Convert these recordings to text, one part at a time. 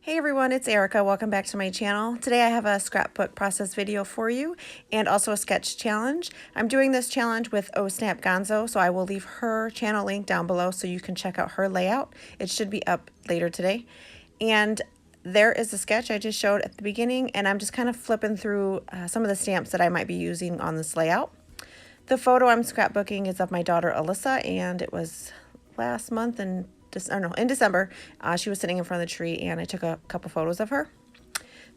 Hey everyone, it's Erica. Welcome back to my channel. Today I have a scrapbook process video for you and also a sketch challenge. I'm doing this challenge with Oh Snap Gonzo, so I will leave her channel link down below so you can check out her layout. It should be up later today. And there is the sketch I just showed at the beginning, and I'm just kind of flipping through some of the stamps that I might be using on this layout. The photo I'm scrapbooking is of my daughter Alyssa, and it was last month in December. She was sitting in front of the tree and I took a couple photos of her.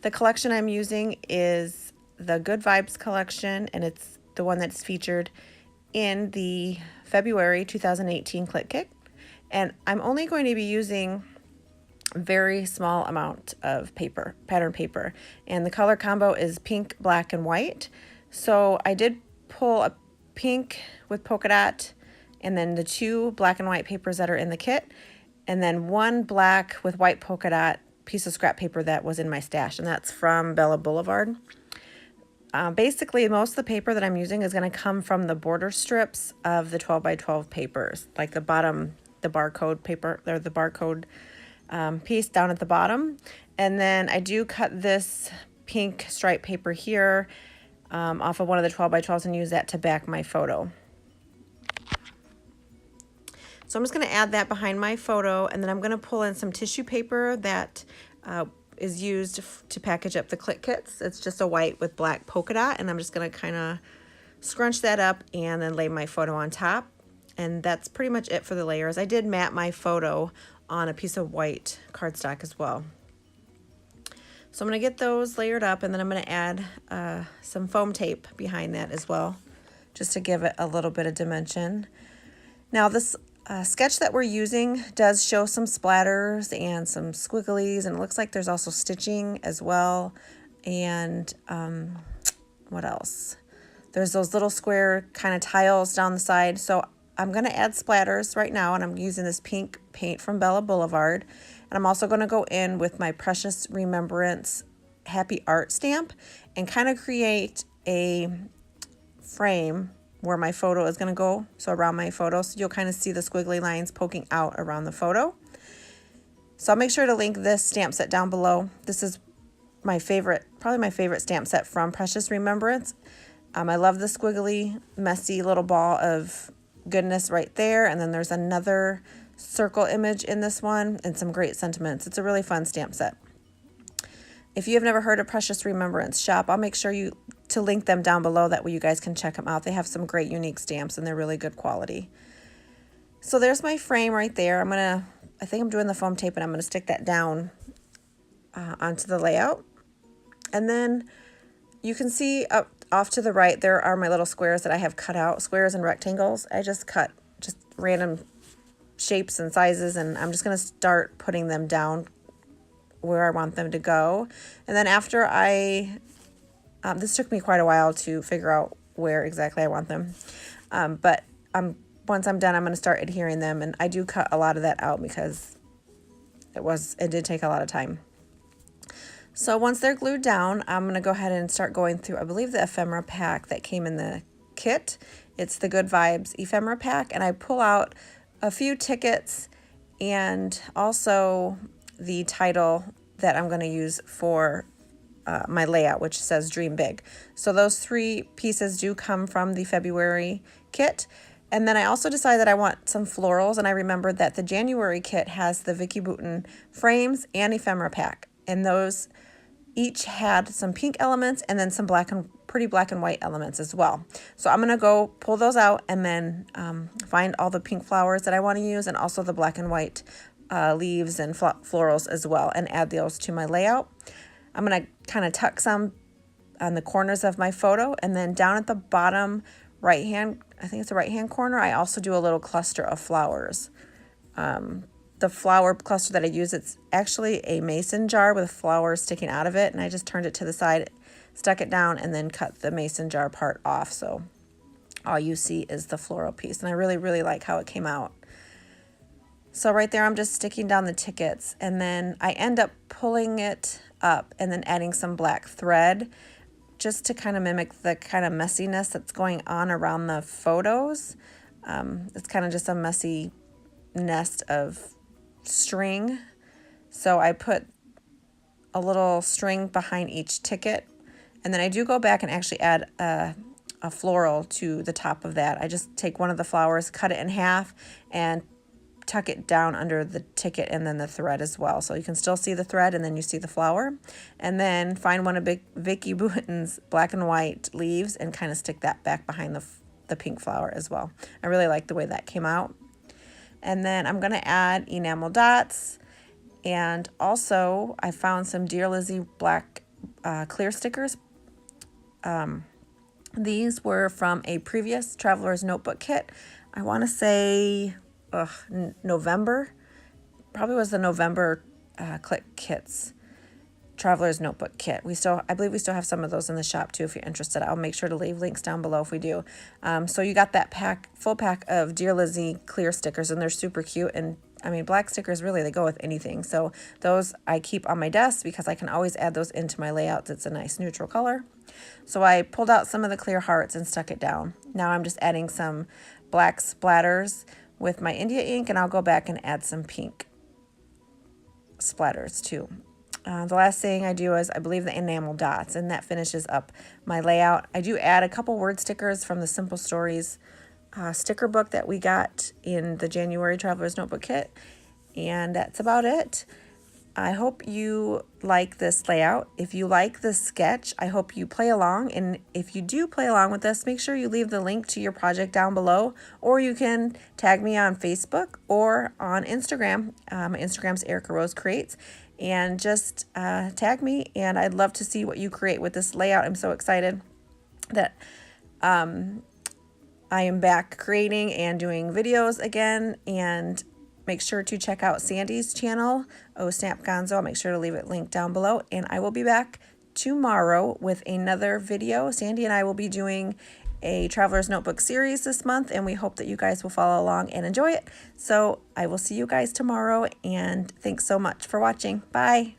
The collection I'm using is the Good Vibes collection, and it's the one that's featured in the February 2018 Click Kit. And I'm only going to be using a very small amount of paper, pattern paper, and the color combo is pink, black, and white. So I did pull a pink with polka dot, and then the two black and white papers that are in the kit, and then one black with white polka dot piece of scrap paper that was in my stash, and that's from Bella Boulevard. Basically, most of the paper that I'm using is going to come from the border strips of the 12 by 12 papers, like the bottom, the barcode paper, or the barcode piece down at the bottom. And then I do cut this pink stripe paper here off of one of the 12 by 12s and use that to back my photo. So I'm just going to add that behind my photo, and then I'm going to pull in some tissue paper that is used to package up the Click Kits. It's just a white with black polka dot, and I'm just going to kind of scrunch that up and then lay my photo on top. And that's pretty much it for the layers. I did mat my photo on a piece of white cardstock as well. So I'm going to get those layered up, and then I'm going to add some foam tape behind that as well, just to give it a little bit of dimension. Now this sketch that we're using does show some splatters and some squigglies, and it looks like there's also stitching as well. And what else? There's those little square kind of tiles down the side. So I'm going to add splatters right now, and I'm using this pink paint from Bella Boulevard. And I'm also going to go in with my Precious Remembrance Happy Art stamp and kind of create a frame where my photo is going to go, so around my photo, so you'll kind of see the squiggly lines poking out around the photo. So I'll make sure to link this stamp set down below. This is my favorite, probably my favorite stamp set from Precious Remembrance. I love the squiggly, messy little ball of goodness right there, and then there's another circle image in this one and some great sentiments. It's a really fun stamp set. If you have never heard of Precious Remembrance shop, I'll make sure to link them down below. That way you guys can check them out. They have some great unique stamps, and they're really good quality. So there's my frame right there. I think I'm doing the foam tape, and I'm gonna stick that down onto the layout. And then you can see up off to the right, there are my little squares that I have cut out, squares and rectangles. I just cut just random shapes and sizes, and I'm just gonna start putting them down where I want them to go. And then after this took me quite a while to figure out where exactly I want them. But once I'm done, I'm going to start adhering them. And I do cut a lot of that out because it did take a lot of time. So once they're glued down, I'm going to go ahead and start going through, I believe, the ephemera pack that came in the kit. It's the Good Vibes ephemera pack. And I pull out a few tickets and also the title that I'm going to use for my layout, which says Dream Big. So those three pieces do come from the February kit. And then I also decided that I want some florals, and I remembered that the January kit has the Vicky Bouton frames and ephemera pack, and those each had some pink elements and then some pretty black and white elements as well. So I'm gonna go pull those out and then find all the pink flowers that I want to use, and also the black and white leaves and florals as well, and add those to my layout. I'm going to kind of tuck some on the corners of my photo, and then down at the bottom right hand, I think it's the right hand corner, I also do a little cluster of flowers. The flower cluster that I use, it's actually a mason jar with flowers sticking out of it, and I just turned it to the side, stuck it down, and then cut the mason jar part off, so all you see is the floral piece, and I really, really like how it came out. So right there, I'm just sticking down the tickets, and then I end up pulling it up and then adding some black thread just to kind of mimic the kind of messiness that's going on around the photos. It's kind of just a messy nest of string. So I put a little string behind each ticket. And then I do go back and actually add a floral to the top of that. I just take one of the flowers, cut it in half, and tuck it down under the ticket and then the thread as well. So you can still see the thread and then you see the flower. And then find one of Vicky Bouton's black and white leaves and kind of stick that back behind the pink flower as well. I really like the way that came out. And then I'm going to add enamel dots. And also I found some Dear Lizzie black clear stickers. These were from a previous Traveler's Notebook kit. I want to say November. Probably was the November click kits. Traveler's Notebook kit. I believe we still have some of those in the shop too if you're interested. I'll make sure to leave links down below if we do. So you got that full pack of Dear Lizzie clear stickers, and they're super cute. And I mean, black stickers, really, they go with anything. So those I keep on my desk because I can always add those into my layouts. It's a nice neutral color. So I pulled out some of the clear hearts and stuck it down. Now I'm just adding some black splatters with my India ink, and I'll go back and add some pink splatters too. The last thing I do is I believe the enamel dots, and that finishes up my layout. I do add a couple word stickers from the Simple Stories sticker book that we got in the January Traveler's Notebook kit, and that's about it. I hope you like this layout. If you like this sketch, I hope you play along, and if you do play along with this, make sure you leave the link to your project down below, or you can tag me on Facebook or on Instagram. My Instagram's Erica Rose Creates, and just tag me, and I'd love to see what you create with this layout. I'm so excited that I am back creating and doing videos again, and make sure to check out Sandy's channel, Oh Snap Gonzo. I'll make sure to leave it linked down below, and I will be back tomorrow with another video. Sandy and I will be doing a Traveler's Notebook series this month, and we hope that you guys will follow along and enjoy it. So I will see you guys tomorrow, and thanks so much for watching. Bye.